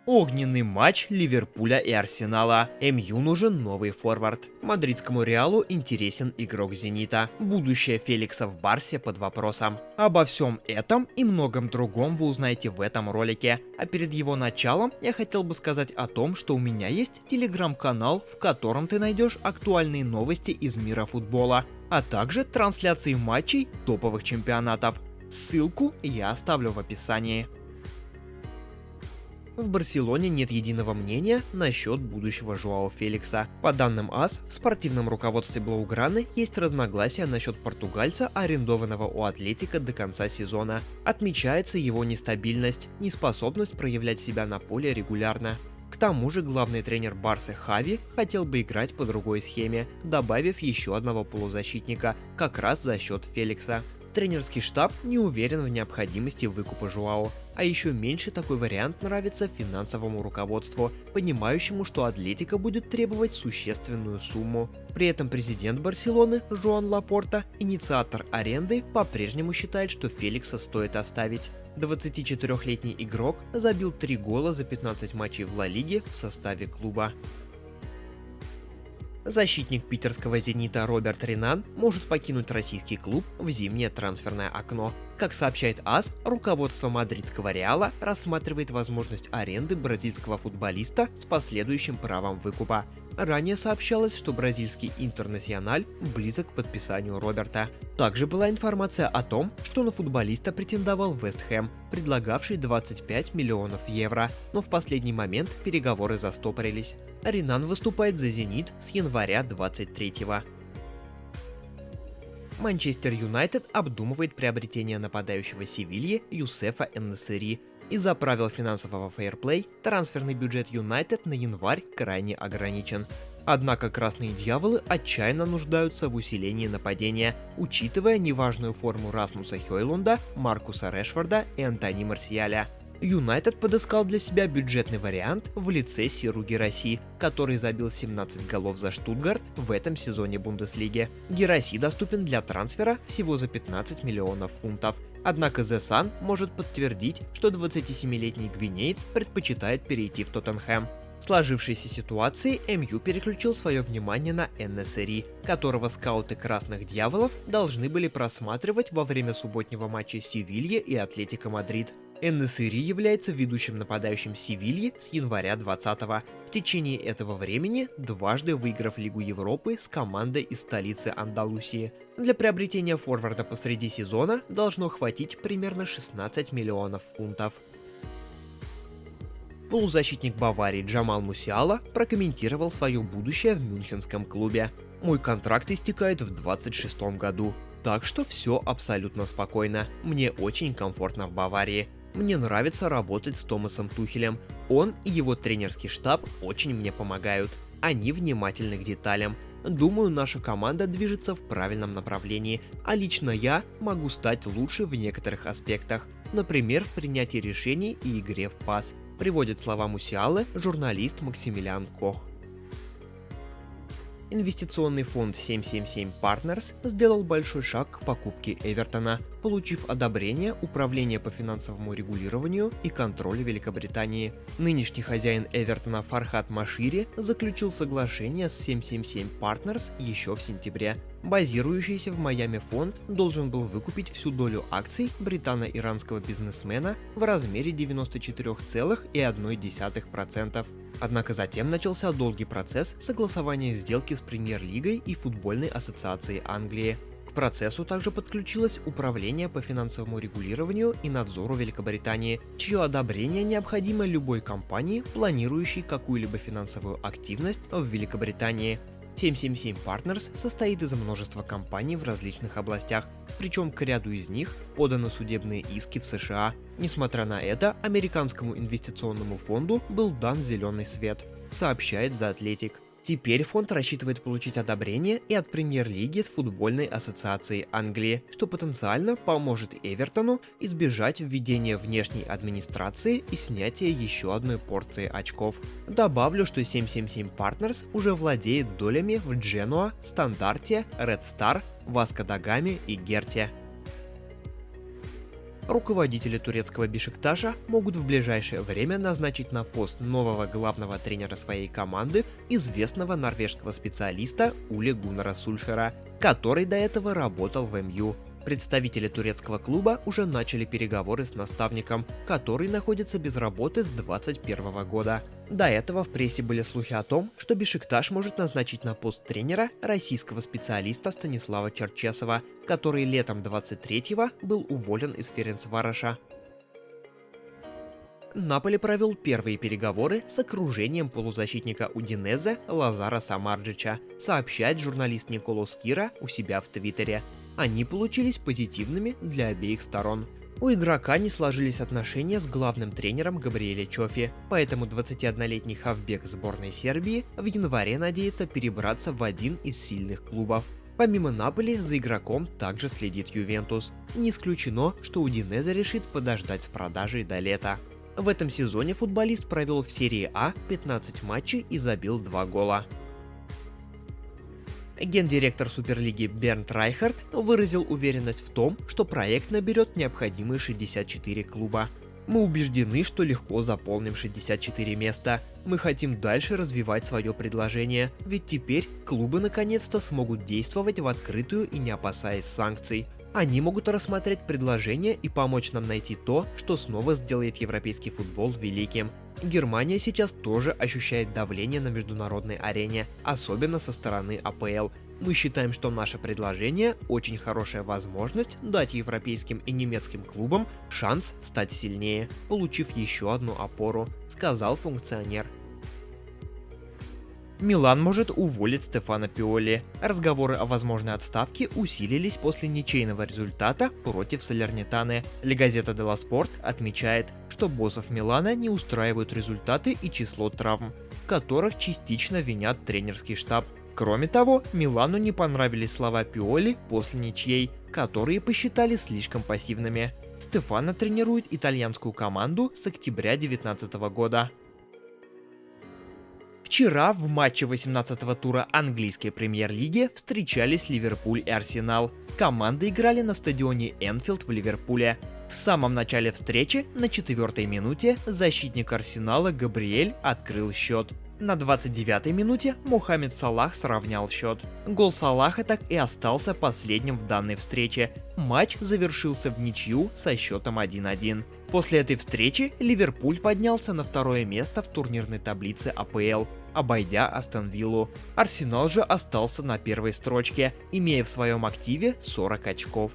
Огненный матч Ливерпуля и Арсенала. МЮ нужен новый форвард. Мадридскому Реалу интересен игрок Зенита. Будущее Феликса в Барсе под вопросом. Обо всем этом и многом другом вы узнаете в этом ролике. А перед его началом я хотел бы сказать о том, что у меня есть телеграм-канал, в котором ты найдешь актуальные новости из мира футбола, а также трансляции матчей топовых чемпионатов. Ссылку я оставлю в описании. В Барселоне нет единого мнения насчет будущего Жоао Феликса. По данным АС, в спортивном руководстве Блауграны есть разногласия насчет португальца, арендованного у Атлетико до конца сезона. Отмечается его нестабильность, неспособность проявлять себя на поле регулярно. К тому же главный тренер Барсы Хави хотел бы играть по другой схеме, добавив еще одного полузащитника, как раз за счет Феликса. Тренерский штаб не уверен в необходимости выкупа Жоао, а еще меньше такой вариант нравится финансовому руководству, понимающему, что Атлетико будет требовать существенную сумму. При этом президент Барселоны Жоан Лапорта, инициатор аренды, по-прежнему считает, что Феликса стоит оставить. 24-летний игрок забил 3 гола за 15 матчей в Ла Лиге в составе клуба. Защитник питерского «Зенита» Роберт Ренан может покинуть российский клуб в зимнее трансферное окно. Как сообщает АС, руководство мадридского Реала рассматривает возможность аренды бразильского футболиста с последующим правом выкупа. Ранее сообщалось, что бразильский Интернациональ близок к подписанию Роберта. Также была информация о том, что на футболиста претендовал Вест Хэм, предлагавший 25 миллионов евро, но в последний момент переговоры застопорились. Ренан выступает за «Зенит» с января 23-го. Манчестер Юнайтед обдумывает приобретение нападающего Севильи Юсефа Эн-Несери. Из-за правил финансового фейерплей трансферный бюджет Юнайтед на январь крайне ограничен. Однако красные дьяволы отчаянно нуждаются в усилении нападения, учитывая неважную форму Расмуса Хойлунда, Маркуса Решфорда и Антони Марсиаля. Юнайтед подыскал для себя бюджетный вариант в лице Сиру Гираси, который забил 17 голов за Штутгарт в этом сезоне Бундеслиги. Гираси доступен для трансфера всего за 15 миллионов фунтов. Однако The Sun может подтвердить, что 27-летний гвинеец предпочитает перейти в Тоттенхэм. В сложившейся ситуации МЮ переключил свое внимание на Эн-Несери, которого скауты Красных Дьяволов должны были просматривать во время субботнего матча Севильи и Атлетико Мадрид. Эн-Несери является ведущим нападающим Севильи с января 20-го. В течение этого времени дважды выиграв Лигу Европы с командой из столицы Андалусии. Для приобретения форварда посреди сезона должно хватить примерно 16 миллионов фунтов. Полузащитник Баварии Джамал Мусиала прокомментировал свое будущее в мюнхенском клубе. «Мой контракт истекает в 26-м году, так что все абсолютно спокойно. Мне очень комфортно в Баварии. Мне нравится работать с Томасом Тухелем. Он и его тренерский штаб очень мне помогают. Они внимательны к деталям. Думаю, наша команда движется в правильном направлении, а лично я могу стать лучше в некоторых аспектах, например, в принятии решений и игре в пас», приводит слова Мусиалы журналист Максимилиан Кох. Инвестиционный фонд 777 Partners сделал большой шаг к покупке Эвертона, получив одобрение Управления по финансовому регулированию и контролю Великобритании. Нынешний хозяин Эвертона Фархад Машири заключил соглашение с 777 Partners еще в сентябре. Базирующийся в Майами фонд должен был выкупить всю долю акций британо-иранского бизнесмена в размере 94,1%. Однако затем начался долгий процесс согласования сделки с Премьер-лигой и Футбольной ассоциацией Англии. К процессу также подключилось Управление по финансовому регулированию и надзору Великобритании, чье одобрение необходимо любой компании, планирующей какую-либо финансовую активность в Великобритании. 777 Partners состоит из множества компаний в различных областях, причем к ряду из них поданы судебные иски в США. Несмотря на это, американскому инвестиционному фонду был дан зеленый свет, сообщает The Athletic. Теперь фонд рассчитывает получить одобрение и от Премьер-лиги с Футбольной ассоциацией Англии, что потенциально поможет Эвертону избежать введения внешней администрации и снятия еще одной порции очков. Добавлю, что 777 Partners уже владеет долями в Дженуа, Стандарте, Ред Стар, Васко да Гаме и Герте. Руководители турецкого Бешикташа могут в ближайшее время назначить на пост нового главного тренера своей команды известного норвежского специалиста Уле Гуннара Сульшера, который до этого работал в МЮ. Представители турецкого клуба уже начали переговоры с наставником, который находится без работы с 2021 года. До этого в прессе были слухи о том, что Бешикташ может назначить на пост тренера российского специалиста Станислава Черчесова, который летом 23-го был уволен из Ференцвароша. Наполи провел первые переговоры с окружением полузащитника Удинезе Лазара Самарджича, сообщает журналист Николо Скира у себя в Твиттере. Они получились позитивными для обеих сторон. У игрока не сложились отношения с главным тренером Габриэле Чофи, поэтому 21-летний хавбек сборной Сербии в январе надеется перебраться в один из сильных клубов. Помимо Наполи, за игроком также следит Ювентус. Не исключено, что Удинезе решит подождать с продажей до лета. В этом сезоне футболист провел в серии А 15 матчей и забил 2 гола. Гендиректор Суперлиги Бернт Райхард выразил уверенность в том, что проект наберет необходимые 64 клуба. «Мы убеждены, что легко заполним 64 места. Мы хотим дальше развивать свое предложение, ведь теперь клубы наконец-то смогут действовать в открытую и не опасаясь санкций. Они могут рассмотреть предложение и помочь нам найти то, что снова сделает европейский футбол великим. Германия сейчас тоже ощущает давление на международной арене, особенно со стороны АПЛ. Мы считаем, что наше предложение очень хорошая возможность дать европейским и немецким клубам шанс стать сильнее, получив еще одну опору», — сказал функционер. Милан может уволить Стефано Пиоли. Разговоры о возможной отставке усилились после ничейного результата против Салернитаны. La Gazzetta dello Sport отмечает, что боссов Милана не устраивают результаты и число травм, в которых частично винят тренерский штаб. Кроме того, Милану не понравились слова Пиоли после ничьей, которые посчитали слишком пассивными. Стефано тренирует итальянскую команду с октября 2019 года. Вчера в матче 18-го тура английской премьер-лиги встречались Ливерпуль и Арсенал. Команды играли на стадионе Энфилд в Ливерпуле. В самом начале встречи, на 4-й минуте, защитник Арсенала Габриэль открыл счет. На 29-й минуте Мохаммед Салах сравнял счет. Гол Салаха так и остался последним в данной встрече. Матч завершился в ничью со счетом 1-1. После этой встречи Ливерпуль поднялся на второе место в турнирной таблице АПЛ, обойдя Астон Виллу. Арсенал же остался на первой строчке, имея в своем активе 40 очков.